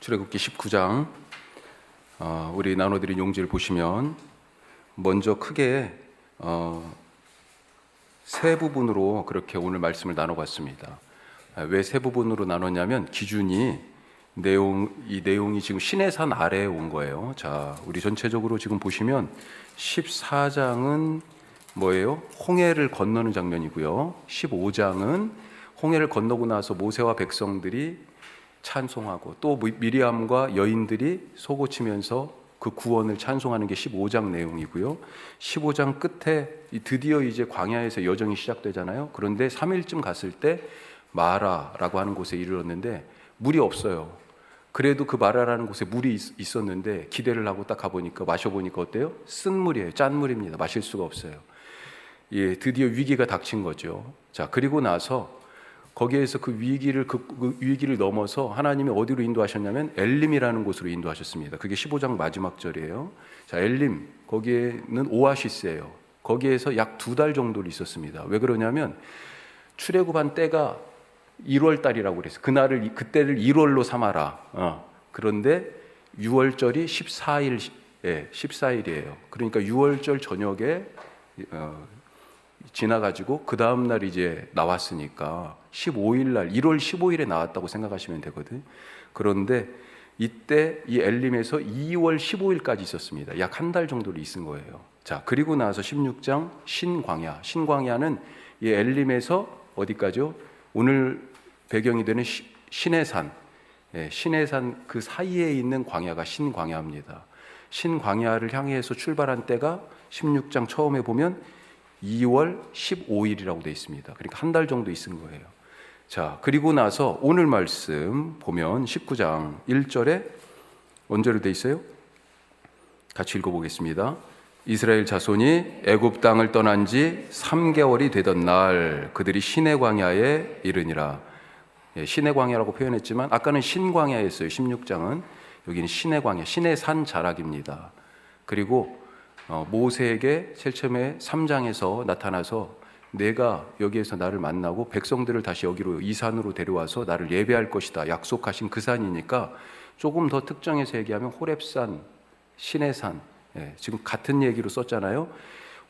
출애굽기 19장 우리 나눠드린 용지를 보시면 먼저 크게 세 부분으로 그렇게 오늘 말씀을 나눠봤습니다. 왜 세 부분으로 나눴냐면 기준이 이 내용이 지금 시내산 아래에 온 거예요. 자, 우리 전체적으로 지금 보시면 14장은 뭐예요? 홍해를 건너는 장면이고요. 15장은 홍해를 건너고 나서 모세와 백성들이 찬송하고 또 미리암과 여인들이 소고치면서 그 구원을 찬송하는 게 15장 내용이고요. 15장 끝에 드디어 이제 광야에서 여정이 시작되잖아요. 그런데 3일쯤 갔을 때 마라라고 하는 곳에 이르렀는데 물이 없어요. 그래도 그 마라라는 곳에 물이 있었는데 기대를 하고 딱 가보니까 마셔보니까 어때요? 쓴 물이에요. 짠 물입니다. 마실 수가 없어요. 예, 드디어 위기가 닥친 거죠. 자, 그리고 나서 거기에서 그 위기를 넘어서 하나님이 어디로 인도하셨냐면 엘림이라는 곳으로 인도하셨습니다. 그게 15장 마지막 절이에요. 자, 엘림, 거기에는 오아시스예요. 거기에서 약 2달 정도를 있었습니다. 왜 그러냐면 출애굽한 때가 1월 달이라고 그랬어요. 그때를 1월로 삼아라. 그런데 6월절이 14일이에요. 그러니까 6월절 저녁에 지나가지고 그 다음날 이제 나왔으니까 15일 날 1월 15일에 나왔다고 생각하시면 되거든. 그런데 이때 이 엘림에서 2월 15일까지 있었습니다. 약 한 달 정도를 있은 거예요. 자, 그리고 나서 16장 신광야는 이 엘림에서 어디까지요? 오늘 배경이 되는 시내산, 시내산 그 사이에 있는 광야가 신광야입니다. 신광야를 향해서 출발한 때가 16장 처음에 보면 2월 15일이라고 되어 있습니다. 그러니까 한 달 정도 있은 거예요. 자, 그리고 나서 오늘 말씀 보면 19장 1절에 언제로 되어 있어요? 같이 읽어보겠습니다. 이스라엘 자손이 애굽 땅을 떠난 지 3개월이 되던 날 그들이 시내 광야에 이르니라. 시내 광야라고 표현했지만 아까는 신광야였어요. 16장은 여기는 시내 광야, 시내 산 자락입니다. 그리고 모세에게 제일 처음에 3장에서 나타나서 내가 여기에서 나를 만나고 백성들을 다시 여기로 이 산으로 데려와서 나를 예배할 것이다 약속하신 그 산이니까 조금 더 특정해서 얘기하면 호렙산, 시내산, 지금 같은 얘기로 썼잖아요.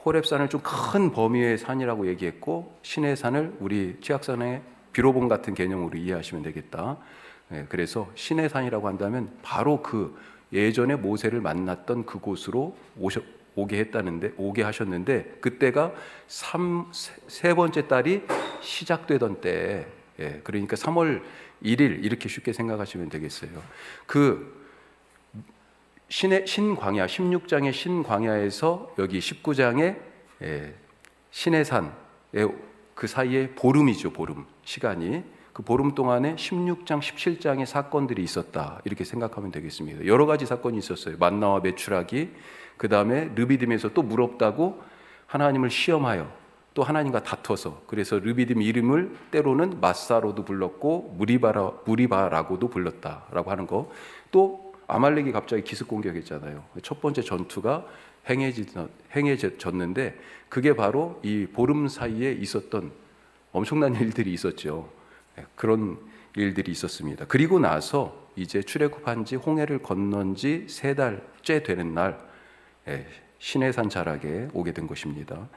호렙산을 좀 큰 범위의 산이라고 얘기했고 시내산을 우리 치악산의 비로봉 같은 개념으로 이해하시면 되겠다. 그래서 시내산이라고 한다면 바로 그 예전에 모세를 만났던 그곳으로 오게 하셨는데 그때가 세 번째 달이 시작되던 때, 그러니까 3월 1일 이렇게 쉽게 생각하시면 되겠어요. 그 신광야 16장의 신광야에서 여기 19장의 시내산의 그 사이에 보름이죠. 보름 시간이 그 보름 동안에 16장 17장의 사건들이 있었다 이렇게 생각하면 되겠습니다. 여러 가지 사건이 있었어요. 만나와 메추라기, 그 다음에 르비딤에서 또 물 없다고 하나님을 시험하여 또 하나님과 다퉈서 그래서 르비딤 이름을 때로는 마사로도 불렀고 무리바라고도 불렀다라고 하는 거. 또 아말렉이 갑자기 기습 공격했잖아요. 첫 번째 전투가 행해졌는데 그게 바로 이 보름 사이에 있었던 엄청난 일들이 있었죠. 그런 일들이 있었습니다. 그리고 나서 이제 출애굽한 지 홍해를 건넌 지 3달째 되는 날 시내산 자락에 오게 된 것입니다.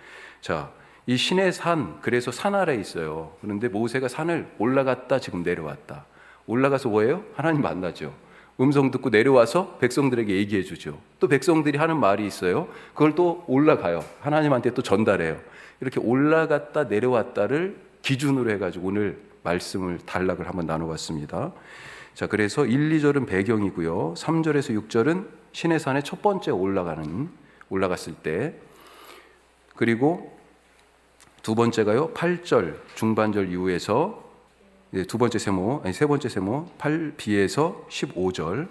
자, 이 시내산, 그래서 산 아래에 있어요. 그런데 모세가 산을 올라갔다 지금 내려왔다. 올라가서 뭐예요? 하나님 만나죠. 음성 듣고 내려와서 백성들에게 얘기해 주죠. 또 백성들이 하는 말이 있어요. 그걸 또 올라가요. 하나님한테 또 전달해요. 이렇게 올라갔다 내려왔다를 기준으로 해가지고 오늘 말씀을 단락을 한번 나눠봤습니다. 자, 그래서 1, 2절은 배경이고요. 3절에서 6절은 시내산에 첫 번째 올라갔을 때, 그리고 두 번째가요 8절 중반절 이후에서 세 번째 세모 8b에서 15절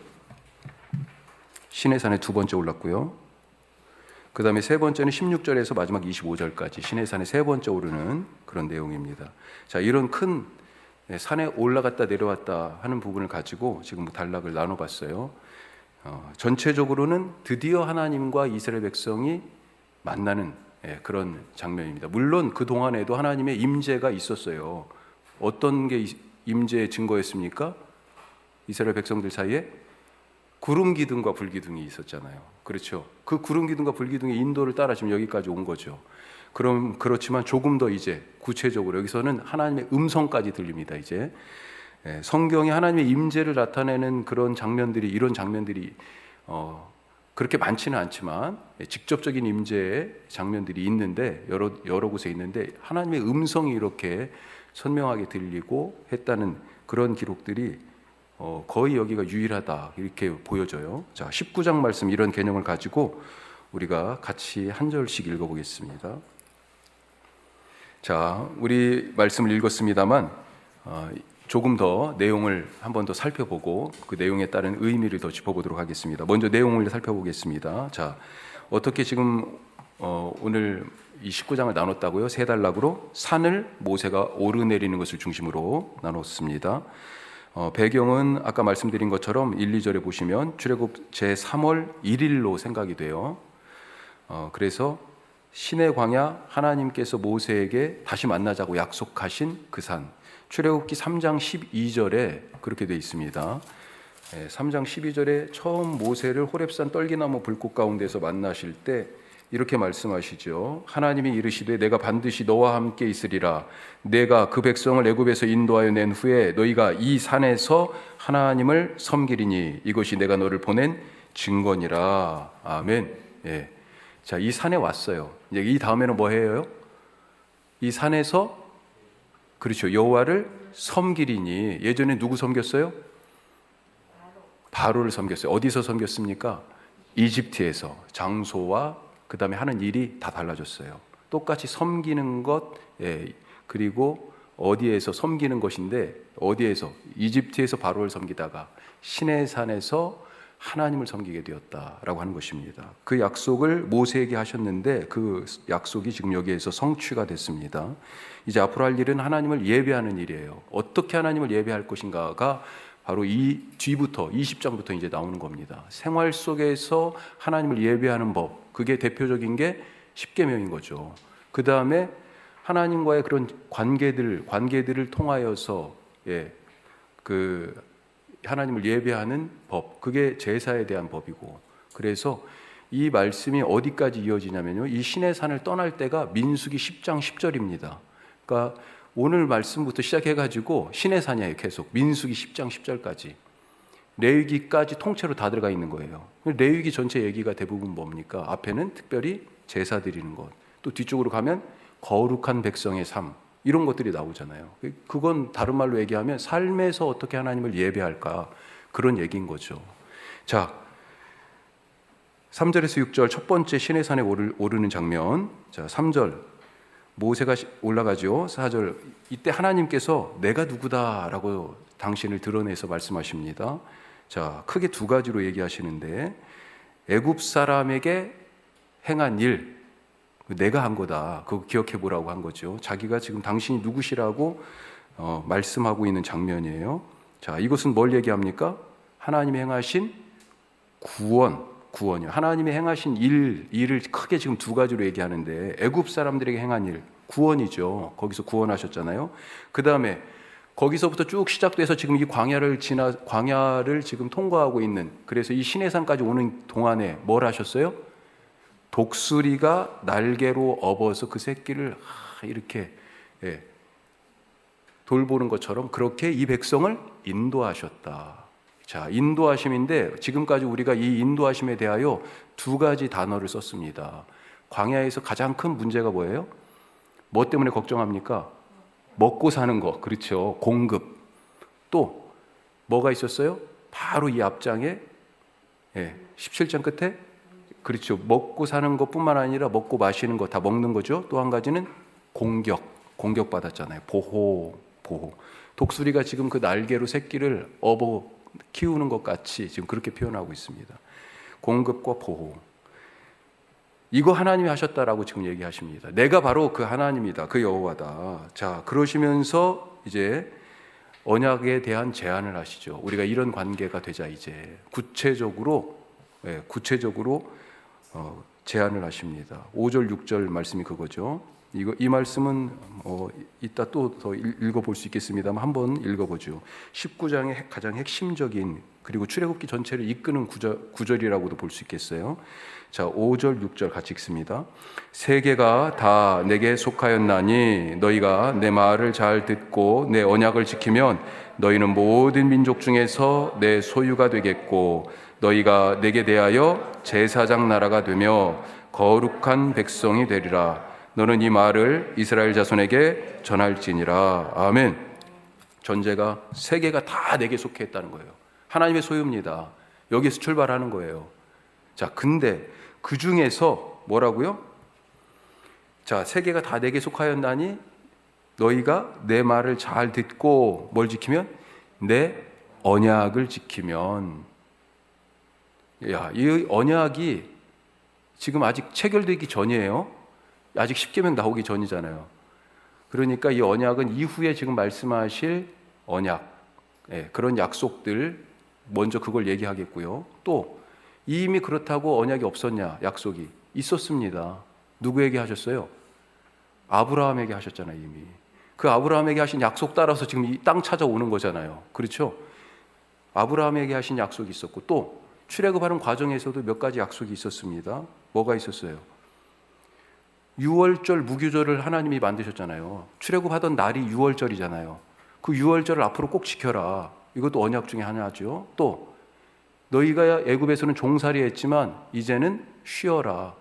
시내산에 두 번째 올랐고요. 그 다음에 세 번째는 16절에서 마지막 25절까지 시내산에 세 번째 오르는 그런 내용입니다. 자, 이런 큰 산에 올라갔다 내려왔다 하는 부분을 가지고 지금 단락을 나눠봤어요. 전체적으로는 드디어 하나님과 이스라엘 백성이 만나는 그런 장면입니다. 물론 그 동안에도 하나님의 임재가 있었어요. 어떤 게 임재의 증거였습니까? 이스라엘 백성들 사이에 구름 기둥과 불 기둥이 있었잖아요. 그렇죠. 그 구름 기둥과 불 기둥의 인도를 따라 지금 여기까지 온 거죠. 그렇지만 조금 더 이제 구체적으로 여기서는 하나님의 음성까지 들립니다. 이제 성경에 하나님의 임재를 나타내는 그런 장면들이, 이런 장면들이 그렇게 많지는 않지만 직접적인 임재의 장면들이 있는데 여러 곳에 있는데 하나님의 음성이 이렇게 선명하게 들리고 했다는 그런 기록들이 거의 여기가 유일하다 이렇게 보여져요. 자, 19장 말씀 이런 개념을 가지고 우리가 같이 한 절씩 읽어보겠습니다. 자, 우리 말씀을 읽었습니다만 조금 더 내용을 한 번 더 살펴보고 그 내용에 따른 의미를 더 짚어보도록 하겠습니다. 먼저 내용을 살펴보겠습니다. 자, 어떻게 지금 오늘 이 19장을 나눴다고요? 세 단락으로 산을 모세가 오르내리는 것을 중심으로 나눴습니다. 배경은 아까 말씀드린 것처럼 1, 2절에 보시면 출애굽 제3월 1일로 생각이 돼요. 그래서 신의 광야, 하나님께서 모세에게 다시 만나자고 약속하신 그 산, 출애굽기 3장 12절에 그렇게 되어 있습니다. 3장 12절에 처음 모세를 호렙산 떨기나무 불꽃 가운데서 만나실 때 이렇게 말씀하시죠. 하나님이 이르시되 내가 반드시 너와 함께 있으리라. 내가 그 백성을 애굽에서 인도하여 낸 후에 너희가 이 산에서 하나님을 섬기리니 이것이 내가 너를 보낸 증거니라. 아멘. 예. 자, 이 산에 왔어요. 이제 이 다음에는 뭐 해요? 이 산에서 그렇죠. 여호와를 섬기리니. 예전에 누구 섬겼어요? 바로를 섬겼어요. 어디서 섬겼습니까? 이집트에서. 장소와 그 다음에 하는 일이 다 달라졌어요. 똑같이 섬기는 것, 그리고 어디에서 섬기는 것인데 어디에서? 이집트에서 바로를 섬기다가 시내산에서 하나님을 섬기게 되었다라고 하는 것입니다. 그 약속을 모세에게 하셨는데 그 약속이 지금 여기에서 성취가 됐습니다. 이제 앞으로 할 일은 하나님을 예배하는 일이에요. 어떻게 하나님을 예배할 것인가가 바로 이 뒤부터 20장부터 이제 나오는 겁니다. 생활 속에서 하나님을 예배하는 법, 그게 대표적인 게 십계명인 거죠. 그 다음에 하나님과의 그런 관계들을 통하여서 그 하나님을 예배하는 법, 그게 제사에 대한 법이고, 그래서 이 말씀이 어디까지 이어지냐면요, 이 시내 산을 떠날 때가 민수기 10장 10절입니다. 그러니까 오늘 말씀부터 시작해가지고 시내산이에요. 계속 민수기 10장 10절까지 레위기까지 통째로 다 들어가 있는 거예요. 레위기 전체 얘기가 대부분 뭡니까? 앞에는 특별히 제사 드리는 것, 또 뒤쪽으로 가면 거룩한 백성의 삶, 이런 것들이 나오잖아요. 그건 다른 말로 얘기하면 삶에서 어떻게 하나님을 예배할까, 그런 얘기인 거죠. 자, 3절에서 6절 첫 번째 시내산에 오르는 장면. 자, 3절 모세가 올라가죠. 4절 이때 하나님께서 내가 누구다라고 당신을 드러내서 말씀하십니다. 자, 크게 두 가지로 얘기하시는데 애굽 사람에게 행한 일, 내가 한 거다. 그거 기억해 보라고 한 거죠. 자기가 지금 당신이 누구시라고 말씀하고 있는 장면이에요. 자, 이것은 뭘 얘기합니까? 하나님이 행하신 구원이요. 하나님이 행하신 일을 크게 지금 두 가지로 얘기하는데 애굽 사람들에게 행한 일, 구원이죠. 거기서 구원하셨잖아요. 그 다음에 거기서부터 쭉 시작돼서 지금 이 광야를 지금 통과하고 있는, 그래서 이 시내산까지 오는 동안에 뭘 하셨어요? 독수리가 날개로 업어서 그 새끼를 이렇게 돌보는 것처럼 그렇게 이 백성을 인도하셨다. 자, 인도하심인데 지금까지 우리가 이 인도하심에 대하여 두 가지 단어를 썼습니다. 광야에서 가장 큰 문제가 뭐예요? 뭐 때문에 걱정합니까? 먹고 사는 거, 그렇죠. 공급. 또 뭐가 있었어요? 바로 이 앞장에 17장 끝에, 그렇죠. 먹고 사는 것뿐만 아니라 먹고 마시는 거 다 먹는 거죠. 또 한 가지는 공격받았잖아요. 보호. 독수리가 지금 그 날개로 새끼를 업어 키우는 것 같이 지금 그렇게 표현하고 있습니다. 공급과 보호. 이거 하나님이 하셨다라고 지금 얘기하십니다. 내가 바로 그 하나님이다. 그 여호와다. 자, 그러시면서 이제 언약에 대한 제안을 하시죠. 우리가 이런 관계가 되자. 이제 구체적으로 제안을 하십니다. 5절 6절 말씀이 그거죠. 이 말씀은 이따 또 더 읽어볼 수 있겠습니다만 한번 읽어보죠. 19장의 가장 핵심적인 그리고 출애굽기 전체를 이끄는 구절이라고도 볼 수 있겠어요. 자, 5절 6절 같이 읽습니다. 세계가 다 내게 속하였나니 너희가 내 말을 잘 듣고 내 언약을 지키면 너희는 모든 민족 중에서 내 소유가 되겠고 너희가 내게 대하여 제사장 나라가 되며 거룩한 백성이 되리라. 너는 이 말을 이스라엘 자손에게 전할지니라. 아멘. 전제가 세계가 다 내게 속해 있다는 거예요. 하나님의 소유입니다. 여기에서 출발하는 거예요. 자, 근데 그 중에서 뭐라고요? 자, 세계가 다 내게 속하였나니 너희가 내 말을 잘 듣고 뭘 지키면? 내 언약을 지키면. 야, 이 언약이 지금 아직 체결되기 전이에요. 아직 십계명 나오기 전이잖아요. 그러니까 이 언약은 이후에 지금 말씀하실 언약, 그런 약속들 먼저 그걸 얘기하겠고요. 또 이미 그렇다고 언약이 없었냐? 약속이 있었습니다. 누구에게 하셨어요? 아브라함에게 하셨잖아요. 이미 그 아브라함에게 하신 약속 따라서 지금 이 땅 찾아오는 거잖아요. 그렇죠? 아브라함에게 하신 약속이 있었고 또 출애굽하는 과정에서도 몇 가지 약속이 있었습니다. 뭐가 있었어요? 유월절 무교절을 하나님이 만드셨잖아요. 출애굽하던 날이 유월절이잖아요. 그 유월절을 앞으로 꼭 지켜라. 이것도 언약 중에 하나죠. 또 너희가 애굽에서는 종살이 했지만 이제는 쉬어라.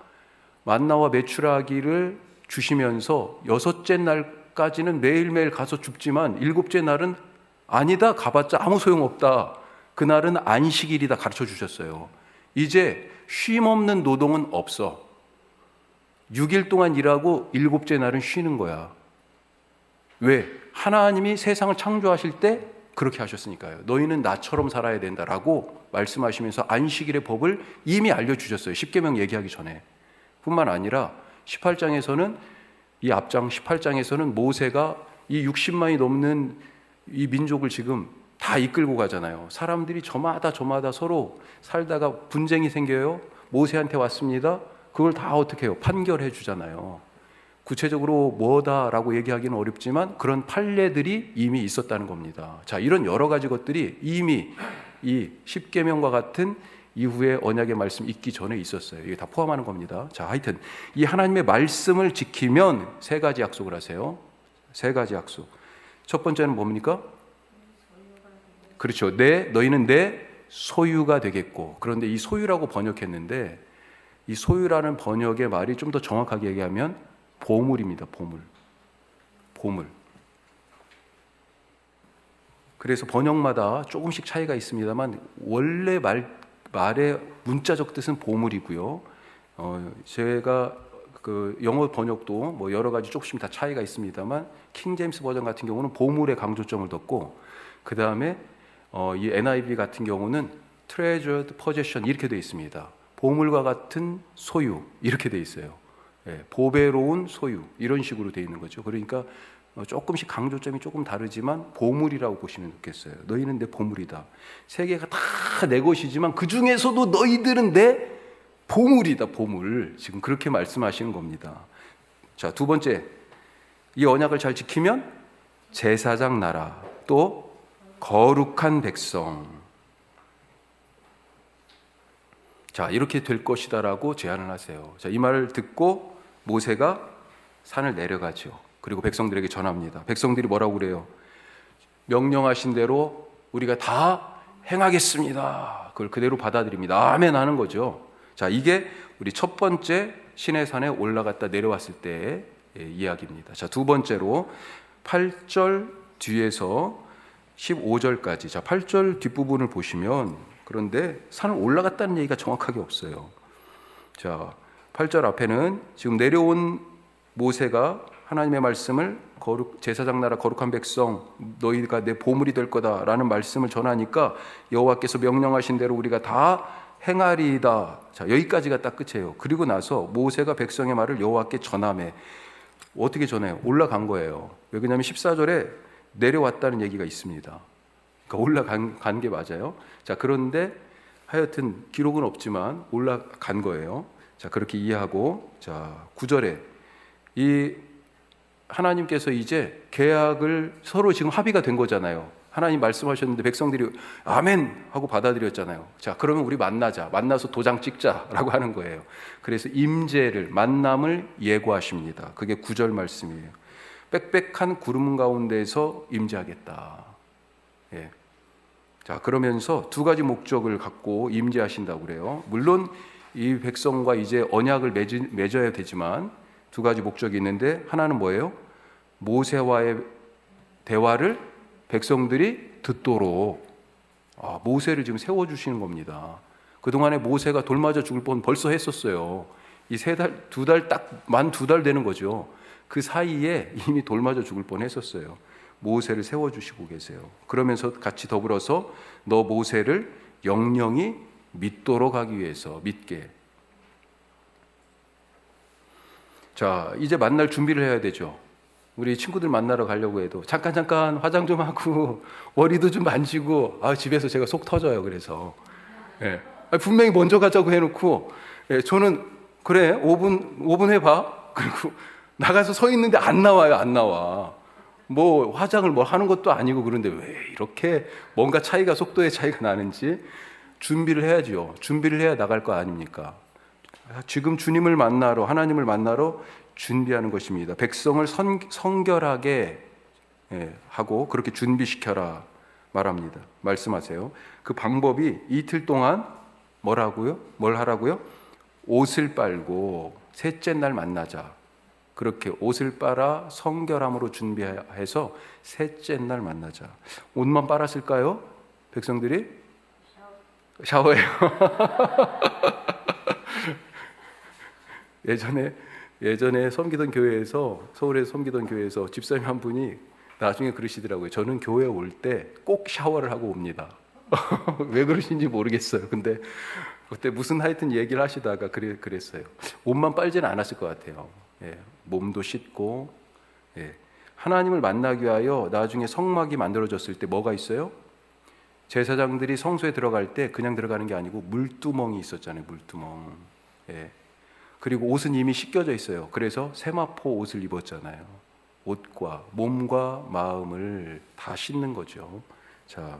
만나와 메추라기를 주시면서 6째 날까지는 매일매일 가서 줍지만 7째 날은 아니다. 가봤자 아무 소용없다. 그날은 안식일이다 가르쳐 주셨어요. 이제 쉼 없는 노동은 없어. 6일 동안 일하고 7째 날은 쉬는 거야. 왜? 하나님이 세상을 창조하실 때 그렇게 하셨으니까요. 너희는 나처럼 살아야 된다라고 말씀하시면서 안식일의 법을 이미 알려주셨어요. 십계명 얘기하기 전에. 뿐만 아니라 18장에서는 이 앞장 18장에서는 모세가 이 60만이 넘는 이 민족을 지금 다 이끌고 가잖아요. 사람들이 저마다 서로 살다가 분쟁이 생겨요. 모세한테 왔습니다. 그걸 다 어떻게 해요? 판결해 주잖아요. 구체적으로 뭐다라고 얘기하기는 어렵지만 그런 판례들이 이미 있었다는 겁니다. 자, 이런 여러 가지 것들이 이미 이 십계명과 같은 이후에 언약의 말씀 있기 전에 있었어요. 이게 다 포함하는 겁니다. 자, 하여튼 이 하나님의 말씀을 지키면 3가지 약속을 하세요. 3가지 약속. 첫 번째는 뭡니까? 그렇죠. 너희는 내 소유가 되겠고. 그런데 이 소유라고 번역했는데 이 소유라는 번역의 말이 좀 더 정확하게 얘기하면 보물입니다. 보물. 그래서 번역마다 조금씩 차이가 있습니다만 원래 말의 문자적 뜻은 보물이고요. 제가 그 영어 번역도 뭐 여러 가지 조금씩 다 차이가 있습니다만 킹 제임스 버전 같은 경우는 보물에 강조점을 뒀고 그 다음에 이 NIV 같은 경우는 treasured possession 이렇게 되어 있습니다. 보물과 같은 소유 이렇게 되어 있어요. 보배로운 소유 이런 식으로 되어 있는 거죠. 그러니까 조금씩 강조점이 조금 다르지만 보물이라고 보시면 좋겠어요. 너희는 내 보물이다. 세계가 다 내 것이지만 그 중에서도 너희들은 내 보물이다. 보물. 지금 그렇게 말씀하시는 겁니다. 자, 두 번째, 이 언약을 잘 지키면 제사장 나라, 또 거룩한 백성. 자, 이렇게 될 것이다라고 제안을 하세요. 자, 이 말을 듣고 모세가 산을 내려가죠. 그리고 백성들에게 전합니다. 백성들이 뭐라고 그래요? 명령하신 대로 우리가 다 행하겠습니다. 그걸 그대로 받아들입니다. 아멘 하는 거죠. 자, 이게 우리 첫 번째 시내산에 올라갔다 내려왔을 때의 이야기입니다. 자, 두 번째로 8절 뒤에서 15절까지. 자, 8절 뒷부분을 보시면 그런데 산을 올라갔다는 얘기가 정확하게 없어요. 자, 8절 앞에는 지금 내려온 모세가 하나님의 말씀을 제사장 나라 거룩한 백성 너희가 내 보물이 될 거다라는 말씀을 전하니까 여호와께서 명령하신 대로 우리가 다 행하리이다. 자, 여기까지가 딱 끝이에요. 그리고 나서 모세가 백성의 말을 여호와께 전하매 어떻게 전해요? 올라간 거예요. 왜냐하면 14절에 내려왔다는 얘기가 있습니다. 그러니까 올라간 게 맞아요. 자, 그런데 하여튼 기록은 없지만 올라간 거예요. 자, 그렇게 이해하고 자, 9절에 이 하나님께서 이제 계약을 서로 지금 합의가 된 거잖아요. 하나님 말씀하셨는데 백성들이 아멘 하고 받아들였잖아요. 자, 그러면 우리 만나자. 만나서 도장 찍자라고 하는 거예요. 그래서 임재를, 만남을 예고하십니다. 그게 9절 말씀이에요. 빽빽한 구름 가운데서 임재하겠다. 예. 자, 그러면서 두 가지 목적을 갖고 임재하신다고 그래요. 물론 이 백성과 이제 언약을 맺어야 되지만 두 가지 목적이 있는데, 하나는 뭐예요? 모세와의 대화를 백성들이 듣도록 모세를 지금 세워주시는 겁니다. 그동안에 모세가 돌 맞아 죽을 뻔 벌써 했었어요. 이 두 달 만 2달 되는 거죠. 그 사이에 이미 돌 맞아 죽을 뻔 했었어요. 모세를 세워주시고 계세요. 그러면서 같이 더불어서 너 모세를 영영이 믿도록 하기 위해서, 믿게. 자, 이제 만날 준비를 해야 되죠. 우리 친구들 만나러 가려고 해도 잠깐 화장 좀 하고 머리도 좀 만지고, 집에서 제가 속 터져요. 그래서 분명히 먼저 가자고 해놓고, 저는 그래 5분 해봐. 그리고 나가서 서 있는데 안 나와. 뭐 화장을 뭐 하는 것도 아니고, 그런데 왜 이렇게 뭔가 속도의 차이가 나는지 준비를 해야죠. 준비를 해야 나갈 거 아닙니까? 지금 주님을 만나러, 하나님을 만나러 준비하는 것입니다. 백성을 성결하게 하고 그렇게 준비시켜라 말합니다. 말씀하세요. 그 방법이 이틀 동안 뭘 하라고요? 옷을 빨고 셋째 날 만나자. 그렇게 옷을 빨아 성결함으로 준비해서 셋째 날 만나자. 옷만 빨았을까요? 백성들이? 샤워해요. 예전에 섬기던 교회에서, 서울에서 섬기던 교회에서 집사님 한 분이 나중에 그러시더라고요. 저는 교회 올 때 꼭 샤워를 하고 옵니다. 왜 그러신지 모르겠어요. 근데 그때 무슨 하여튼 얘기를 하시다가 그랬어요. 옷만 빨지는 않았을 것 같아요. 몸도 씻고. 하나님을 만나기 위하여 나중에 성막이 만들어졌을 때 뭐가 있어요? 제사장들이 성소에 들어갈 때 그냥 들어가는 게 아니고 물두멍이 있었잖아요. 물두멍. 그리고 옷은 이미 씻겨져 있어요. 그래서 세마포 옷을 입었잖아요. 옷과 몸과 마음을 다 씻는 거죠. 자,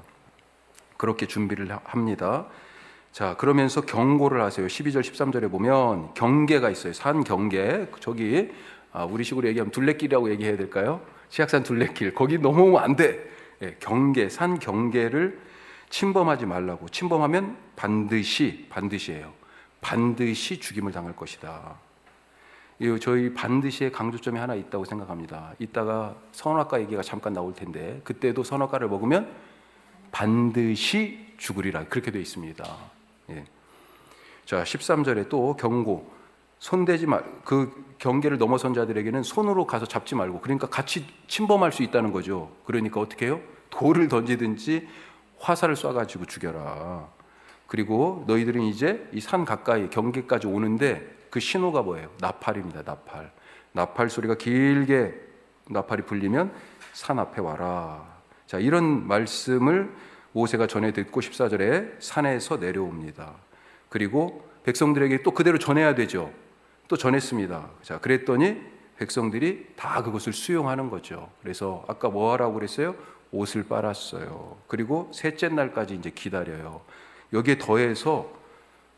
그렇게 준비를 합니다. 자, 그러면서 경고를 하세요. 12절 13절에 보면 경계가 있어요. 산 경계. 저기 우리 식으로 얘기하면 둘레길이라고 얘기해야 될까요? 치악산 둘레길. 거기 넘어오면 안 돼. 경계, 산 경계를 침범하지 말라고. 침범하면 반드시예요. 반드시 죽임을 당할 것이다. 저희 반드시의 강조점이 하나 있다고 생각합니다. 이따가 선악과 얘기가 잠깐 나올 텐데, 그때도 선악과를 먹으면 반드시 죽으리라, 그렇게 되어 있습니다. 자, 13절에 또 경고. 손대지 말, 그 경계를 넘어선 자들에게는 손으로 가서 잡지 말고, 그러니까 같이 침범할 수 있다는 거죠. 그러니까 어떻게 해요? 돌을 던지든지 화살을 쏴가지고 죽여라. 그리고 너희들은 이제 이 산 가까이 경계까지 오는데 그 신호가 뭐예요? 나팔입니다. 나팔 소리가 길게 나팔이 불리면 산 앞에 와라. 자, 이런 말씀을 모세가 전해 듣고 14절에 산에서 내려옵니다. 그리고 백성들에게 또 그대로 전해야 되죠. 또 전했습니다. 자, 그랬더니 백성들이 다 그것을 수용하는 거죠. 그래서 아까 뭐 하라고 그랬어요? 옷을 빨았어요. 그리고 셋째 날까지 이제 기다려요. 여기에 더해서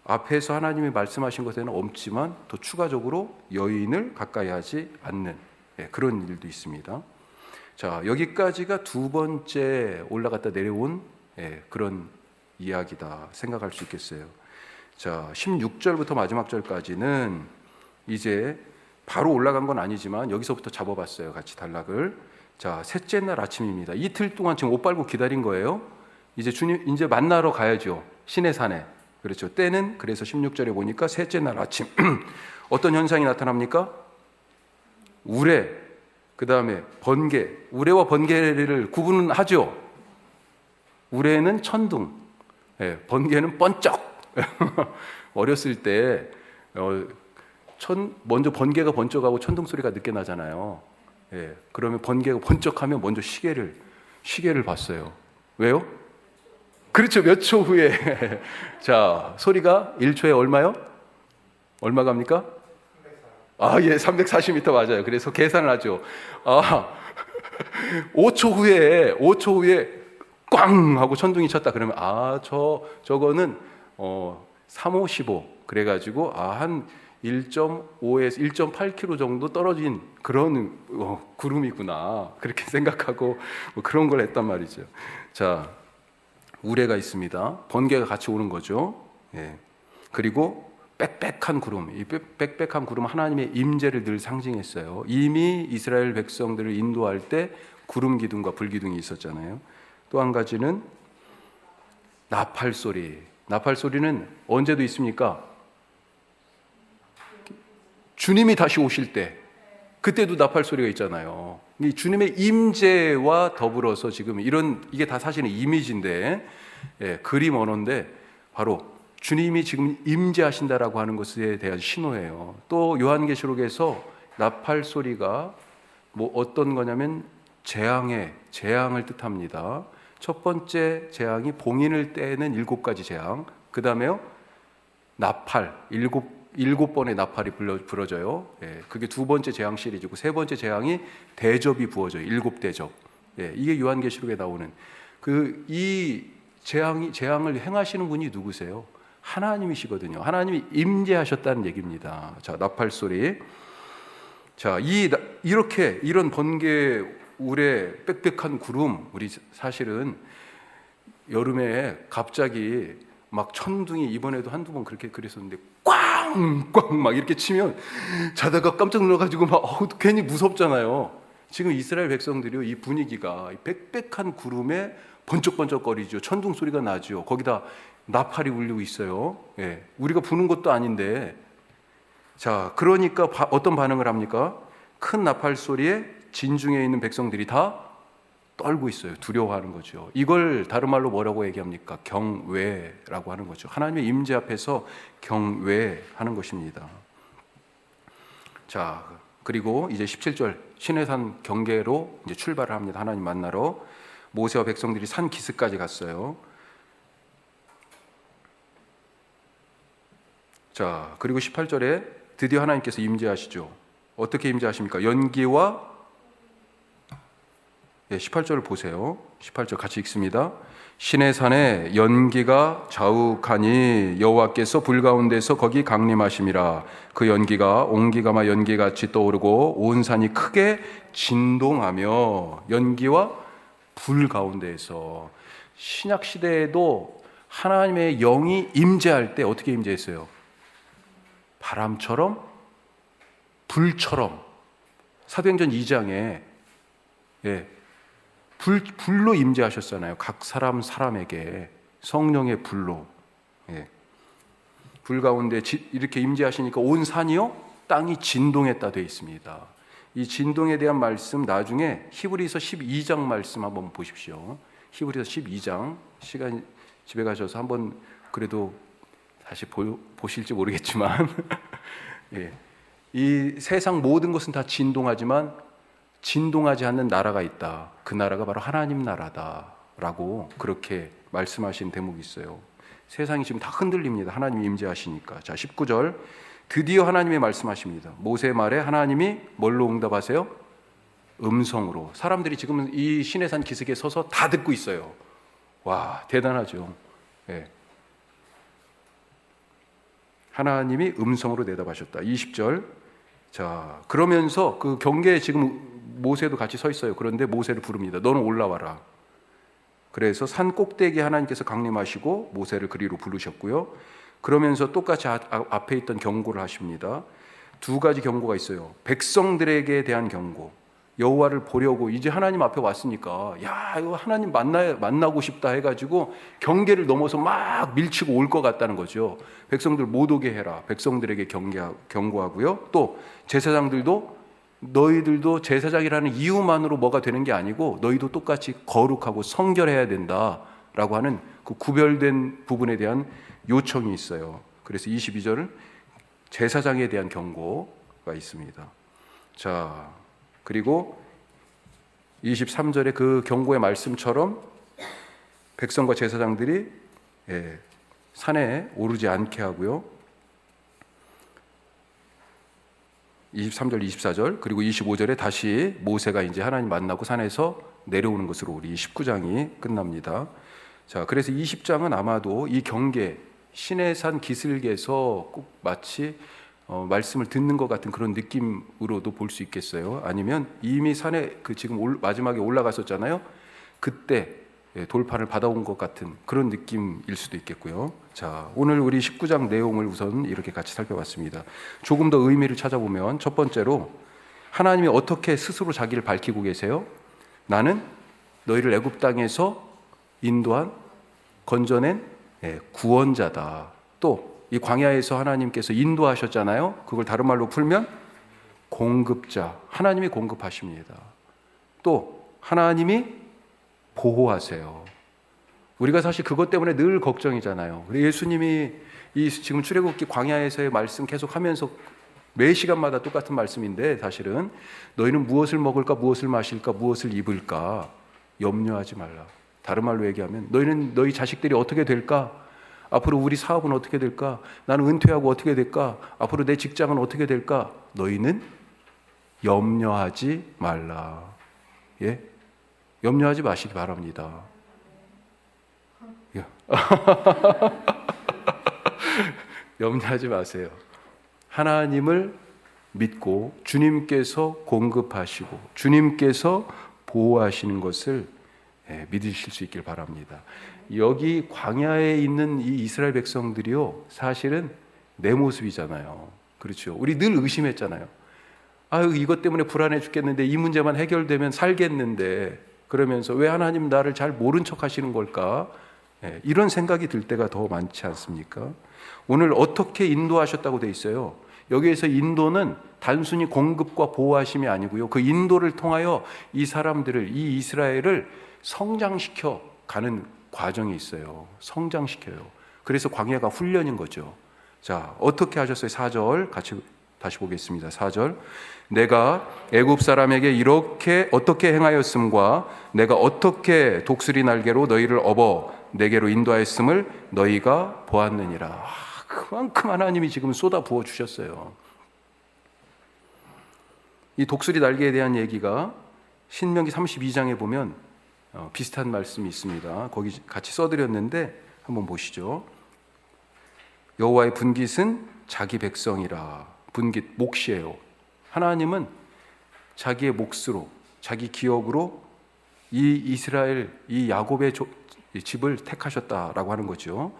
앞에서 하나님이 말씀하신 것에는 없지만 더 추가적으로 여인을 가까이 하지 않는 그런 일도 있습니다. 자, 여기까지가 두 번째 올라갔다 내려온 그런 이야기다 생각할 수 있겠어요. 자, 16절부터 마지막 절까지는 이제 바로 올라간 건 아니지만 여기서부터 잡아봤어요. 같이 단락을. 자, 셋째 날 아침입니다. 이틀 동안 지금 옷 빨고 기다린 거예요. 이제 주님 이제 만나러 가야죠. 신의 산에. 그렇죠. 때는 그래서 16절에 보니까 셋째 날 아침 어떤 현상이 나타납니까? 우레, 그 다음에 번개. 우레와 번개를 구분은 하죠. 우레는 천둥, 번개는 번쩍. 어렸을 때 먼저 번개가 번쩍하고 천둥 소리가 늦게 나잖아요. 그러면 번개가 번쩍하면 먼저 시계를 봤어요. 왜요? 그렇죠. 몇 초 후에. 자, 소리가 1초에 얼마요? 얼마 갑니까? 예, 340m 맞아요. 그래서 계산을 하죠. 5초 후에 꽝 하고 천둥이 쳤다. 그러면 저거는 355 그래가지고 한 1.5에서 1.8km 정도 떨어진 그런 구름이구나, 그렇게 생각하고 그런 걸 했단 말이죠. 자, 우레가 있습니다. 번개가 같이 오는 거죠. 예. 그리고 빽빽한 구름, 이 빽빽한 구름은 하나님의 임재를 늘 상징했어요. 이미 이스라엘 백성들을 인도할 때 구름 기둥과 불 기둥이 있었잖아요. 또 한 가지는 나팔 소리. 나팔 소리는 언제도 있습니까? 주님이 다시 오실 때, 그때도 나팔 소리가 있잖아요. 이 주님의 임재와 더불어서 지금 이게 다 사실은 이미지인데, 그림 언어인데 바로 주님이 지금 임재하신다라고 하는 것에 대한 신호예요. 또 요한계시록에서 나팔 소리가 어떤 거냐면 재앙을 뜻합니다. 첫 번째 재앙이 봉인을 떼는 7가지 재앙, 그 다음에요 나팔, 일곱 번의 나팔이 불어져요. 그게 두 번째 재앙 시리즈고, 세 번째 재앙이 대접이 부어져요. 7대접. 이게 요한계시록에 나오는 이 재앙을 행하시는 분이 누구세요? 하나님이시거든요. 하나님이 임재하셨다는 얘기입니다. 자, 나팔 소리. 자, 이런 번개, 우레, 빽빽한 구름, 우리 사실은 여름에 갑자기 막 천둥이 이번에도 한두 번 그렇게 그랬었는데 꽝꽝 막 이렇게 치면 자다가 깜짝 놀라가지고 괜히 무섭잖아요. 지금 이스라엘 백성들이요, 이 분위기가 빽빽한 구름에 번쩍번쩍거리죠. 천둥 소리가 나죠. 거기다 나팔이 울리고 있어요. 우리가 부는 것도 아닌데. 자, 그러니까 어떤 반응을 합니까? 큰 나팔 소리에 진중에 있는 백성들이 다 떨고 있어요. 두려워하는 거죠. 이걸 다른 말로 뭐라고 얘기합니까? 경외라고 하는 거죠. 하나님의 임재 앞에서 경외하는 것입니다. 자, 그리고 이제 17절 시내산 경계로 이제 출발을 합니다. 하나님 만나러. 모세와 백성들이 산 기슭까지 갔어요. 자, 그리고 18절에 드디어 하나님께서 임재하시죠. 어떻게 임재하십니까? 연기와 18절을 보세요. 18절 같이 읽습니다. 시내산에 연기가 자욱하니 여호와께서 불 가운데서 거기 강림하심이라. 그 연기가 옹기가마 연기같이 떠오르고 온 산이 크게 진동하며. 연기와 불 가운데에서. 신약 시대에도 하나님의 영이 임재할 때 어떻게 임재했어요? 바람처럼, 불처럼. 사도행전 2장에 불로 임재하셨잖아요. 각 사람에게 성령의 불로. 불 가운데 이렇게 임재하시니까 온 산이요, 땅이 진동했다 되어 있습니다. 이 진동에 대한 말씀 나중에 히브리서 12장 말씀 한번 보십시오. 히브리서 12장 시간 집에 가셔서 한번 그래도 다시 보실지 모르겠지만 이 세상 모든 것은 다 진동하지만 진동하지 않는 나라가 있다. 그 나라가 바로 하나님 나라다라고 그렇게 말씀하신 대목이 있어요. 세상이 지금 다 흔들립니다. 하나님이 임재하시니까. 자, 19절 드디어 하나님이 말씀하십니다. 모세의 말에 하나님이 뭘로 응답하세요? 음성으로. 사람들이 지금 이 시내산 기슭에 서서 다 듣고 있어요. 와, 대단하죠. 하나님이 음성으로 대답하셨다. 20절. 자, 그러면서 그 경계에 지금 모세도 같이 서 있어요. 그런데 모세를 부릅니다. 너는 올라와라. 그래서 산 꼭대기에 하나님께서 강림하시고 모세를 그리로 부르셨고요. 그러면서 똑같이 앞에 있던 경고를 하십니다. 두 가지 경고가 있어요. 백성들에게 대한 경고. 여호와를 보려고 이제 하나님 앞에 왔으니까 이거 하나님 만나고 싶다 해가지고 경계를 넘어서 막 밀치고 올 것 같다는 거죠. 백성들 못 오게 해라. 백성들에게 경고하고요. 또 제사장들도 너희들도 제사장이라는 이유만으로 뭐가 되는 게 아니고 너희도 똑같이 거룩하고 성결해야 된다라고 하는 그 구별된 부분에 대한 요청이 있어요. 그래서 22절은 제사장에 대한 경고가 있습니다. 자, 그리고 23절에 그 경고의 말씀처럼 백성과 제사장들이 산에 오르지 않게 하고요. 23절, 24절, 그리고 25절에 다시 모세가 이제 하나님 만나고 산에서 내려오는 것으로 우리 19장이 끝납니다. 자, 그래서 20장은 아마도 이 경계, 시내산 기슭에서 꼭 마치 말씀을 듣는 것 같은 그런 느낌으로도 볼 수 있겠어요. 아니면 이미 산에 지금 마지막에 올라갔었잖아요. 그때 돌판을 받아온 것 같은 그런 느낌일 수도 있겠고요. 자, 오늘 우리 19장 내용을 우선 이렇게 같이 살펴봤습니다. 조금 더 의미를 찾아보면 첫 번째로 하나님이 어떻게 스스로 자기를 밝히고 계세요? 나는 너희를 애굽 땅에서 인도한 건져낸 구원자다. 또 이 광야에서 하나님께서 인도하셨잖아요. 그걸 다른 말로 풀면 공급자, 하나님이 공급하십니다. 또 하나님이 보호하세요. 우리가 사실 그것 때문에 늘 걱정이잖아요. 우리 예수님이 이 지금 출애굽기 광야에서의 말씀 계속 하면서 매 시간마다 똑같은 말씀인데, 사실은 너희는 무엇을 먹을까, 무엇을 마실까, 무엇을 입을까 염려하지 말라. 다른 말로 얘기하면 너희는 너희 자식들이 어떻게 될까? 앞으로 우리 사업은 어떻게 될까? 나는 은퇴하고 어떻게 될까? 앞으로 내 직장은 어떻게 될까? 너희는 염려하지 말라. 예? 염려하지 마시기 바랍니다. 염려하지 마세요. 하나님을 믿고 주님께서 공급하시고 주님께서 보호하시는 것을 믿으실 수 있길 바랍니다. 여기 광야에 있는 이 이스라엘 백성들이요, 사실은 내 모습이잖아요. 그렇죠. 우리 늘 의심했잖아요. 아유, 이것 때문에 불안해 죽겠는데, 이 문제만 해결되면 살겠는데, 그러면서 왜 하나님 나를 잘 모른 척 하시는 걸까? 이런 생각이 들 때가 더 많지 않습니까? 오늘 어떻게 인도하셨다고 돼 있어요? 여기에서 인도는 단순히 공급과 보호하심이 아니고요, 그 인도를 통하여 이 사람들을, 이 이스라엘을 성장시켜 가는 과정이 있어요. 성장시켜요. 그래서 광야가 훈련인 거죠. 자, 어떻게 하셨어요? 4절 같이 다시 보겠습니다. 4절. 내가 애굽 사람에게 이렇게 어떻게 행하였음과 내가 어떻게 독수리 날개로 너희를 업어 내게로 인도하였음을 너희가 보았느니라. 그만큼 하나님이 지금 쏟아 부어 주셨어요. 이 독수리 날개에 대한 얘기가 신명기 32장에 보면 비슷한 말씀이 있습니다. 거기 같이 써드렸는데 한번 보시죠. 여호와의 분깃은 자기 백성이라. 분깃, 몫이에요. 하나님은 자기의 몫으로, 자기 기업으로 이 이스라엘, 이 야곱의 집을 택하셨다라고 하는 거죠.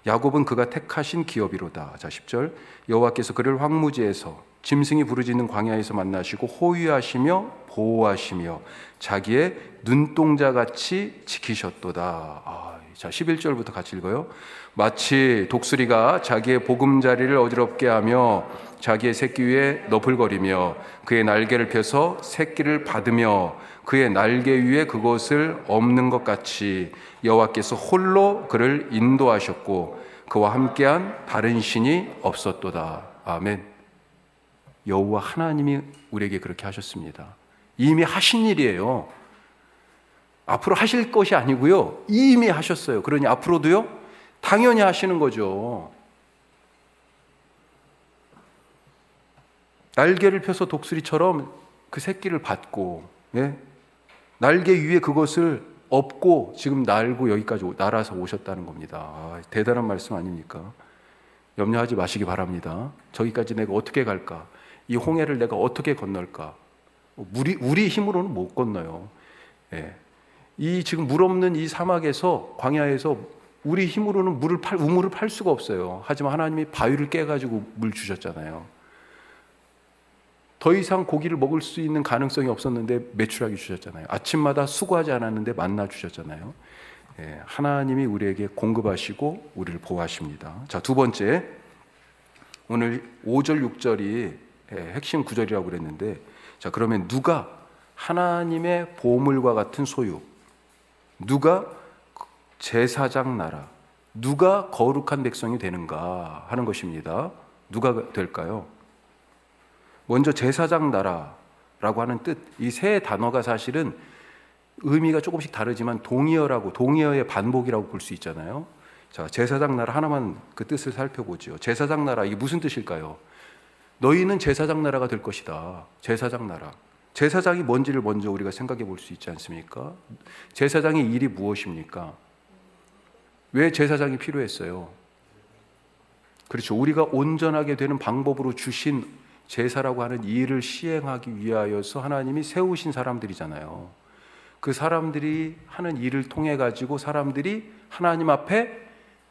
야곱은 그가 택하신 기업이로다. 자, 10절. 여호와께서 그를 황무지에서 짐승이 부르짖는 광야에서 만나시고 호위하시며 보호하시며 자기의 눈동자같이 지키셨도다. 자, 11절부터 같이 읽어요. 마치 독수리가 자기의 보금자리를 어지럽게 하며 자기의 새끼 위에 너풀거리며 그의 날개를 펴서 새끼를 받으며 그의 날개 위에 그것을 엎는 것 같이 여호와께서 홀로 그를 인도하셨고 그와 함께한 다른 신이 없었도다. 아멘. 여호와 하나님이 우리에게 그렇게 하셨습니다. 이미 하신 일이에요. 앞으로 하실 것이 아니고요, 이미 하셨어요. 그러니 앞으로도요, 당연히 하시는 거죠. 날개를 펴서 독수리처럼 그 새끼를 받고, 날개 위에 그것을 업고 지금 날고 여기까지 날아서 오셨다는 겁니다. 대단한 말씀 아닙니까? 염려하지 마시기 바랍니다. 저기까지 내가 어떻게 갈까? 이 홍해를 내가 어떻게 건널까? 우리 힘으로는 못 건너요. 이 지금 물 없는 이 사막에서, 광야에서 우리 힘으로는 우물을 팔 수가 없어요. 하지만 하나님이 바위를 깨가지고 물 주셨잖아요. 더 이상 고기를 먹을 수 있는 가능성이 없었는데 메추라기 주셨잖아요. 아침마다 수고하지 않았는데 만나 주셨잖아요. 하나님이 우리에게 공급하시고 우리를 보호하십니다. 자, 두 번째, 오늘 5절 6절이 핵심 구절이라고 그랬는데, 자, 그러면 누가 하나님의 보물과 같은 소유, 누가 제사장 나라, 누가 거룩한 백성이 되는가 하는 것입니다. 누가 될까요? 먼저 제사장 나라라고 하는 뜻, 이 세 단어가 사실은 의미가 조금씩 다르지만 동의어의 반복이라고 볼 수 있잖아요. 자, 제사장 나라 하나만 그 뜻을 살펴보죠. 제사장 나라, 이게 무슨 뜻일까요? 너희는 제사장 나라가 될 것이다. 제사장 나라. 제사장이 뭔지를 먼저 우리가 생각해 볼 수 있지 않습니까? 제사장의 일이 무엇입니까? 왜 제사장이 필요했어요? 그렇죠. 우리가 온전하게 되는 방법으로 주신 제사라고 하는 일을 시행하기 위하여서 하나님이 세우신 사람들이잖아요. 그 사람들이 하는 일을 통해 가지고 사람들이 하나님 앞에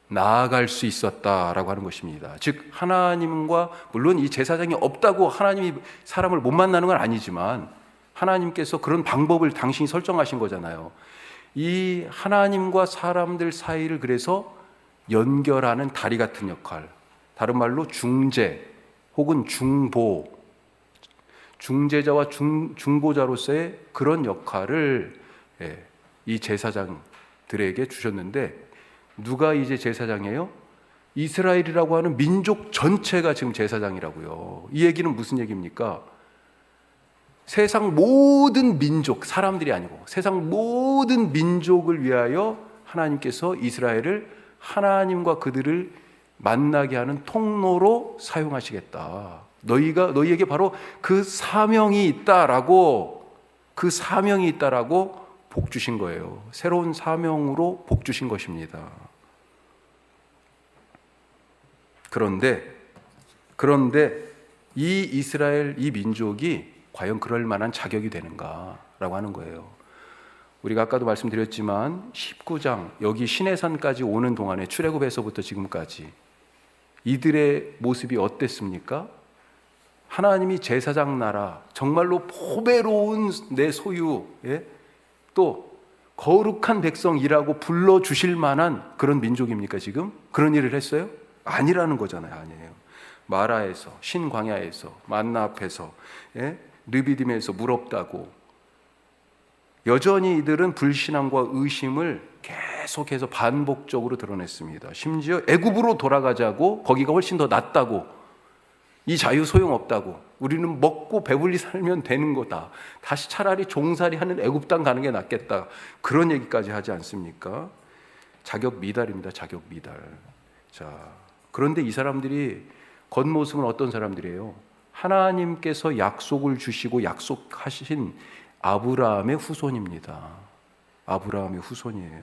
나아갈 수 있었다라고 하는 것입니다. 즉 하나님과, 물론 이 제사장이 없다고 하나님이 사람을 못 만나는 건 아니지만 하나님께서 그런 방법을 당신이 설정하신 거잖아요. 이 하나님과 사람들 사이를 그래서 연결하는 다리 같은 역할, 다른 말로 중재 혹은 중보, 중재자와 중보자로서의 그런 역할을 이 제사장들에게 주셨는데, 누가 이제 제사장이에요? 이스라엘이라고 하는 민족 전체가 지금 제사장이라고요. 이 얘기는 무슨 얘기입니까? 세상 모든 민족, 사람들이 아니고 세상 모든 민족을 위하여 하나님께서 이스라엘을 하나님과 그들을 만나게 하는 통로로 사용하시겠다. 너희에게 바로 그 사명이 있다라고 복 주신 거예요. 새로운 사명으로 복 주신 것입니다. 그런데 이 이스라엘, 이 민족이 과연 그럴 만한 자격이 되는가라고 하는 거예요. 우리가 아까도 말씀드렸지만 19장 여기 시내산까지 오는 동안에, 출애굽에서부터 지금까지 이들의 모습이 어땠습니까? 하나님이 제사장 나라, 정말로 보배로운 내 소유, 또 거룩한 백성이라고 불러주실 만한 그런 민족입니까? 지금 그런 일을 했어요? 아니라는 거잖아요. 아니에요. 마라에서, 신광야에서, 만나 앞에서, 르비딤에서 물 없다고, 여전히 이들은 불신앙과 의심을 계속해서 반복적으로 드러냈습니다. 심지어 애굽으로 돌아가자고, 거기가 훨씬 더 낫다고, 이 자유 소용없다고, 우리는 먹고 배불리 살면 되는 거다, 다시 차라리 종살이 하는 애굽 땅 가는 게 낫겠다, 그런 얘기까지 하지 않습니까? 자격 미달입니다. 자격 미달. 자, 그런데 이 사람들이 겉모습은 어떤 사람들이에요? 하나님께서 약속을 주시고 약속하신 아브라함의 후손입니다. 아브라함의 후손이에요.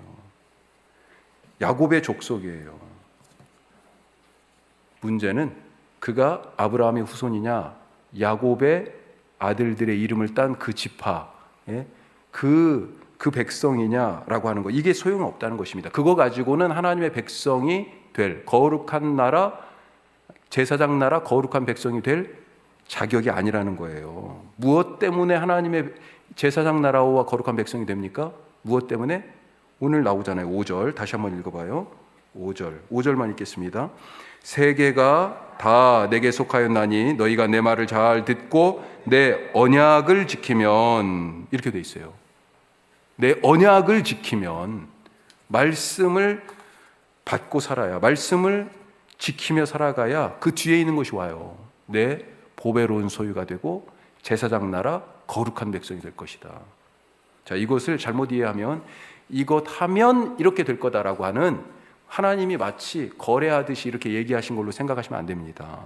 야곱의 족속이에요. 문제는 그가 아브라함의 후손이냐, 야곱의 아들들의 이름을 딴 그 지파, 그 백성이냐라고 하는 거, 이게 소용없다는 것입니다. 그거 가지고는 하나님의 백성이 될, 거룩한 나라, 제사장 나라, 거룩한 백성이 될 자격이 아니라는 거예요. 무엇 때문에 하나님의 제사장 나라와 거룩한 백성이 됩니까? 무엇 때문에? 오늘 나오잖아요. 5절 다시 한번 읽어봐요. 5절만 읽겠습니다. 세계가 다 내게 속하였나니 너희가 내 말을 잘 듣고 내 언약을 지키면, 이렇게 돼 있어요. 내 언약을 지키면, 말씀을 받고 살아야, 말씀을 지키며 살아가야 그 뒤에 있는 것이 와요. 내 보배로운 소유가 되고 제사장 나라, 거룩한 백성이 될 것이다. 자, 이것을 잘못 이해하면 이것 하면 이렇게 될 거다라고 하는, 하나님이 마치 거래하듯이 이렇게 얘기하신 걸로 생각하시면 안 됩니다.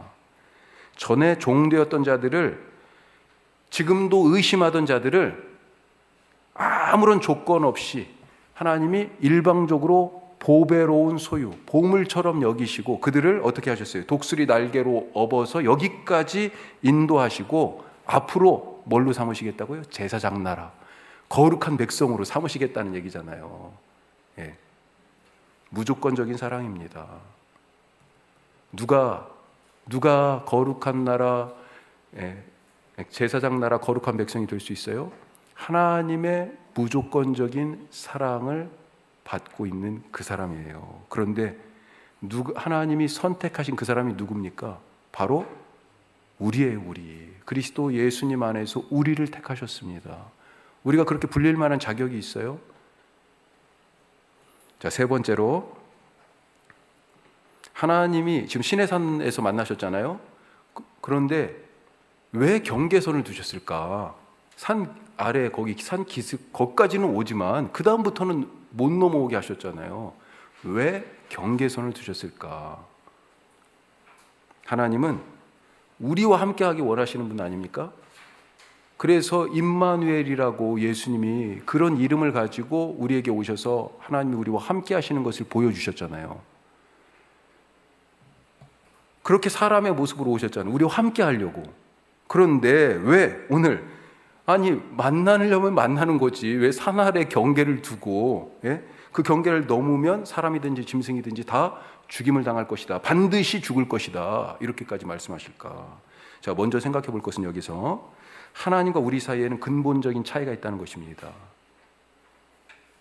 전에 종되었던 자들을, 지금도 의심하던 자들을 아무런 조건 없이 하나님이 일방적으로 보배로운 소유, 보물처럼 여기시고 그들을 어떻게 하셨어요? 독수리 날개로 업어서 여기까지 인도하시고 앞으로 뭘로 삼으시겠다고요? 제사장 나라, 거룩한 백성으로 삼으시겠다는 얘기잖아요. 무조건적인 사랑입니다. 누가 거룩한 나라, 제사장 나라, 거룩한 백성이 될 수 있어요? 하나님의 무조건적인 사랑을 받고 있는 그 사람이에요. 그런데 하나님이 선택하신 그 사람이 누굽니까? 바로 우리예요. 우리. 그리스도 예수님 안에서 우리를 택하셨습니다. 우리가 그렇게 불릴 만한 자격이 있어요? 자, 세 번째로, 하나님이 지금 시내산에서 만나셨잖아요. 그런데 왜 경계선을 두셨을까? 산 아래, 거기 산 기슭, 거기까지는 오지만 그 다음부터는 못 넘어오게 하셨잖아요. 왜 경계선을 두셨을까? 하나님은 우리와 함께하기 원하시는 분 아닙니까? 그래서 임마누엘이라고 예수님이 그런 이름을 가지고 우리에게 오셔서 하나님이 우리와 함께 하시는 것을 보여주셨잖아요. 그렇게 사람의 모습으로 오셨잖아요. 우리와 함께 하려고. 그런데 왜 오늘 만나려면 만나는 거지. 왜 산하의 경계를 두고 그 경계를 넘으면 사람이든지 짐승이든지 다 죽임을 당할 것이다. 반드시 죽을 것이다. 이렇게까지 말씀하실까? 자, 먼저 생각해 볼 것은 여기서 하나님과 우리 사이에는 근본적인 차이가 있다는 것입니다.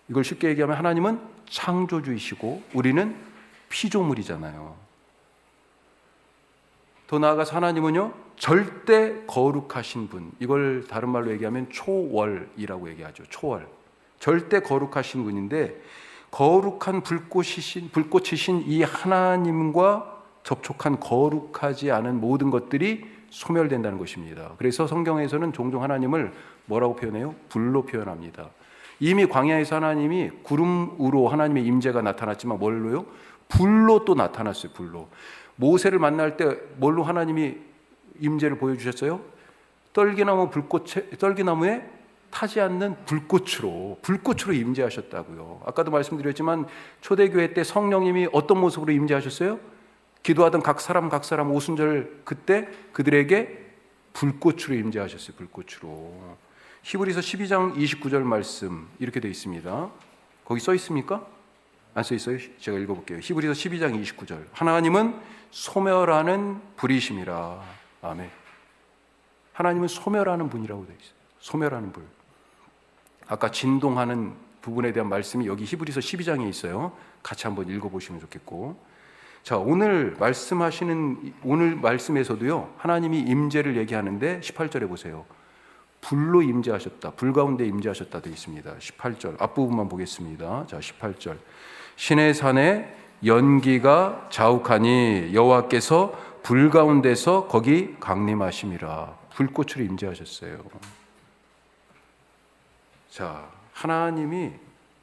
이걸 쉽게 얘기하면 하나님은 창조주이시고 우리는 피조물이잖아요. 더 나아가서 하나님은요, 절대 거룩하신 분. 이걸 다른 말로 얘기하면 초월이라고 얘기하죠. 초월. 절대 거룩하신 분인데 거룩한 불꽃이신 이 하나님과 접촉한 거룩하지 않은 모든 것들이 소멸된다는 것입니다. 그래서 성경에서는 종종 하나님을 뭐라고 표현해요? 불로 표현합니다. 이미 광야에서 하나님이 구름으로 하나님의 임재가 나타났지만 뭘로요? 불로 또 나타났어요. 불로. 모세를 만날 때 뭘로 하나님이 임재를 보여주셨어요? 떨기나무에 타지 않는 불꽃으로 임재하셨다고요. 아까도 말씀드렸지만 초대교회 때 성령님이 어떤 모습으로 임재하셨어요? 기도하던 각 사람 오순절 그때 그들에게 불꽃으로 임재하셨어요. 불꽃으로. 히브리서 12장 29절 말씀 이렇게 되어 있습니다. 거기 써 있습니까? 안 써 있어요? 제가 읽어볼게요. 히브리서 12장 29절. 하나님은 소멸하는 불이심이라. 아멘. 하나님은 소멸하는 분이라고 되어 있어요. 소멸하는 불. 아까 진동하는 부분에 대한 말씀이 여기 히브리서 12장에 있어요. 같이 한번 읽어보시면 좋겠고. 자, 오늘 말씀에서도요, 하나님이 임재를 얘기하는데 18절에 보세요. 불로 임재하셨다. 불 가운데 임재하셨다 되어 있습니다. 18절 앞부분만 보겠습니다. 자, 18절. 신의 산에 연기가 자욱하니 여호와께서 불 가운데서 거기 강림하심이라. 불꽃으로 임재하셨어요. 자, 하나님이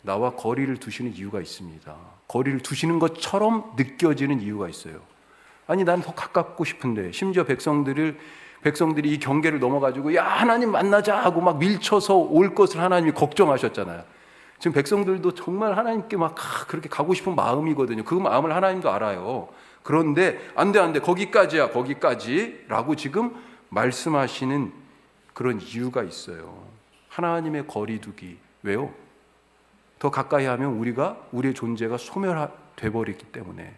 나와 거리를 두시는 이유가 있습니다. 거리를 두시는 것처럼 느껴지는 이유가 있어요. 난 더 가깝고 싶은데, 심지어 백성들이 이 경계를 넘어가지고 야, 하나님 만나자 하고 막 밀쳐서 올 것을 하나님이 걱정하셨잖아요. 지금 백성들도 정말 하나님께 막 그렇게 가고 싶은 마음이거든요. 그 마음을 하나님도 알아요. 그런데 안 돼, 거기까지야, 거기까지라고 지금 말씀하시는 그런 이유가 있어요. 하나님의 거리두기. 왜요? 더 가까이 하면 우리의 존재가 소멸돼 버리기 때문에.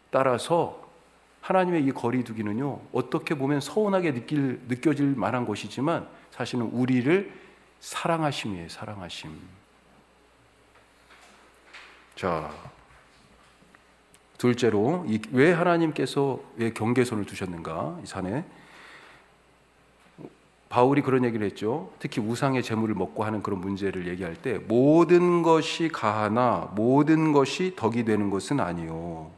따라서 하나님의 이 거리두기는요, 어떻게 보면 서운하게 느껴질 만한 것이지만 사실은 우리를 사랑하심이에요. 사랑하심. 자, 둘째로 왜 하나님께서 왜 경계선을 두셨는가? 이 산에 바울이 그런 얘기를 했죠. 특히 우상의 제물을 먹고 하는 그런 문제를 얘기할 때 모든 것이 가하나 모든 것이 덕이 되는 것은 아니요.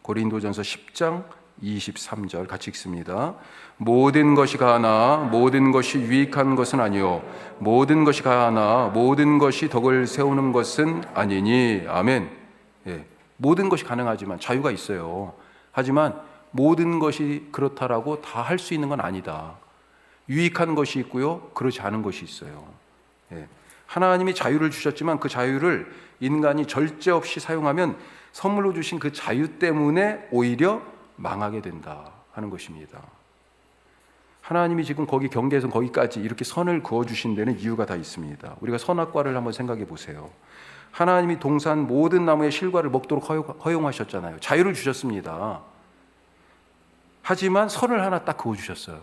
고린도전서 10장 23절 같이 읽습니다. 모든 것이 가하나 모든 것이 유익한 것은 아니요 모든 것이 가하나 모든 것이 덕을 세우는 것은 아니니. 아멘. 모든 것이 가능하지만 자유가 있어요. 하지만 모든 것이 그렇다라고 다 할 수 있는 건 아니다. 유익한 것이 있고요, 그렇지 않은 것이 있어요. 하나님이 자유를 주셨지만 그 자유를 인간이 절제 없이 사용하면 선물로 주신 그 자유 때문에 오히려 망하게 된다 하는 것입니다. 하나님이 지금 거기 경계에서 거기까지 이렇게 선을 그어주신 데는 이유가 다 있습니다. 우리가 선악과를 한번 생각해 보세요. 하나님이 동산 모든 나무의 실과를 먹도록 허용하셨잖아요. 자유를 주셨습니다. 하지만 선을 하나 딱 그어주셨어요.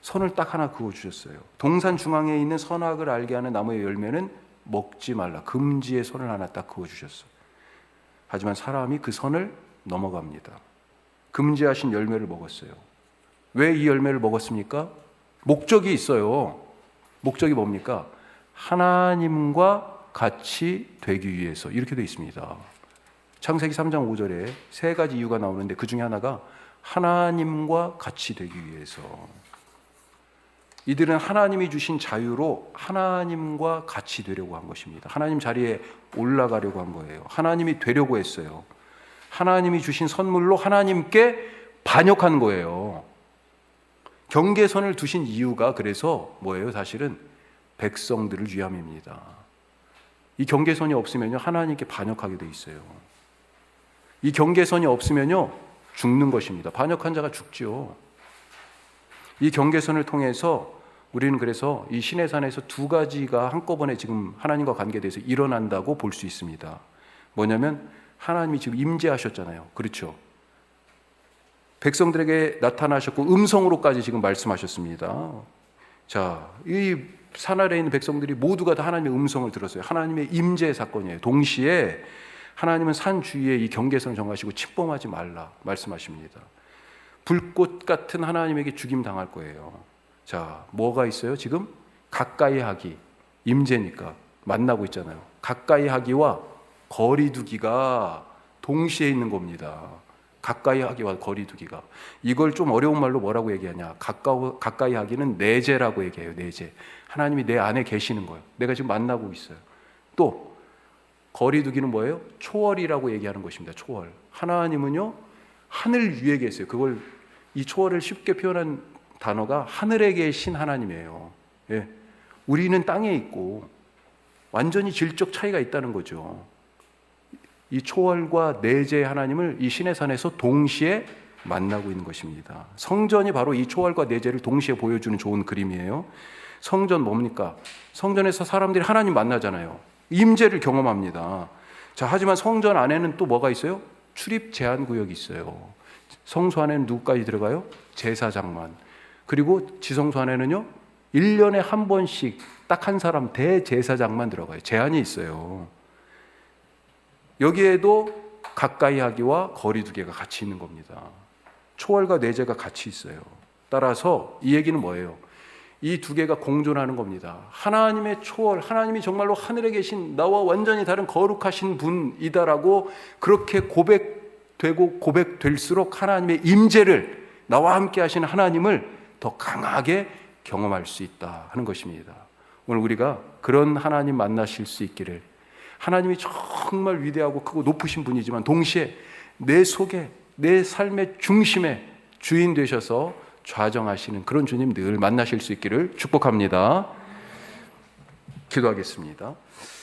선을 딱 하나 그어주셨어요. 동산 중앙에 있는 선악을 알게 하는 나무의 열매는 먹지 말라. 금지의 선을 하나 딱 그어주셨어요. 하지만 사람이 그 선을 넘어갑니다. 금지하신 열매를 먹었어요. 왜 이 열매를 먹었습니까? 목적이 있어요. 목적이 뭡니까? 하나님과 같이 되기 위해서. 이렇게 되어 있습니다. 창세기 3장 5절에 세 가지 이유가 나오는데 그 중에 하나가 하나님과 같이 되기 위해서. 이들은 하나님이 주신 자유로 하나님과 같이 되려고 한 것입니다. 하나님 자리에 올라가려고 한 거예요. 하나님이 되려고 했어요. 하나님이 주신 선물로 하나님께 반역한 거예요. 경계선을 두신 이유가 그래서 뭐예요? 사실은 백성들을 위함입니다. 이 경계선이 없으면요, 하나님께 반역하게 돼 있어요. 이 경계선이 없으면요, 죽는 것입니다. 반역한 자가 죽죠. 이 경계선을 통해서 우리는 그래서 이 시내산에서 두 가지가 한꺼번에 지금 하나님과 관계돼서 일어난다고 볼 수 있습니다. 뭐냐면 하나님이 지금 임재하셨잖아요. 그렇죠? 백성들에게 나타나셨고 음성으로까지 지금 말씀하셨습니다. 자, 이 산 아래에 있는 백성들이 모두가 다 하나님의 음성을 들었어요. 하나님의 임재 사건이에요. 동시에 하나님은 산 주위에 이 경계선을 정하시고 침범하지 말라 말씀하십니다. 불꽃 같은 하나님에게 죽임 당할 거예요. 자, 뭐가 있어요? 지금 가까이 하기, 임재니까 만나고 있잖아요. 가까이 하기와 거리 두기가 동시에 있는 겁니다. 가까이 하기와 거리 두기가. 이걸 좀 어려운 말로 뭐라고 얘기하냐? 가까이 하기는 내재라고 얘기해요. 내재. 하나님이 내 안에 계시는 거예요. 내가 지금 만나고 있어요. 또 거리 두기는 뭐예요? 초월이라고 얘기하는 것입니다. 초월. 하나님은요, 하늘 위에 계세요. 그걸, 이 초월을 쉽게 표현한 단어가 하늘에 계신 하나님이에요. 예. 우리는 땅에 있고 완전히 질적 차이가 있다는 거죠. 이 초월과 내재의 하나님을 이 시내산에서 동시에 만나고 있는 것입니다. 성전이 바로 이 초월과 내재를 동시에 보여주는 좋은 그림이에요. 성전 뭡니까? 성전에서 사람들이 하나님 만나잖아요. 임재를 경험합니다. 자, 하지만 성전 안에는 또 뭐가 있어요? 출입 제한 구역이 있어요. 성소 안에는 누구까지 들어가요? 제사장만. 그리고 지성소 안에는요, 1년에 한 번씩 딱 한 사람 대제사장만 들어가요. 제한이 있어요. 여기에도 가까이 하기와 거리 두기가 같이 있는 겁니다. 초월과 내재가 같이 있어요. 따라서 이 얘기는 뭐예요? 이 두 개가 공존하는 겁니다. 하나님의 초월, 하나님이 정말로 하늘에 계신 나와 완전히 다른 거룩하신 분이다라고 그렇게 고백되고 고백될수록 하나님의 임재를, 나와 함께 하시는 하나님을 더 강하게 경험할 수 있다 하는 것입니다. 오늘 우리가 그런 하나님 만나실 수 있기를, 하나님이 정말 위대하고 크고 높으신 분이지만 동시에 내 속에, 내 삶의 중심에 주인 되셔서 좌정하시는 그런 주님 늘 만나실 수 있기를 축복합니다. 기도하겠습니다.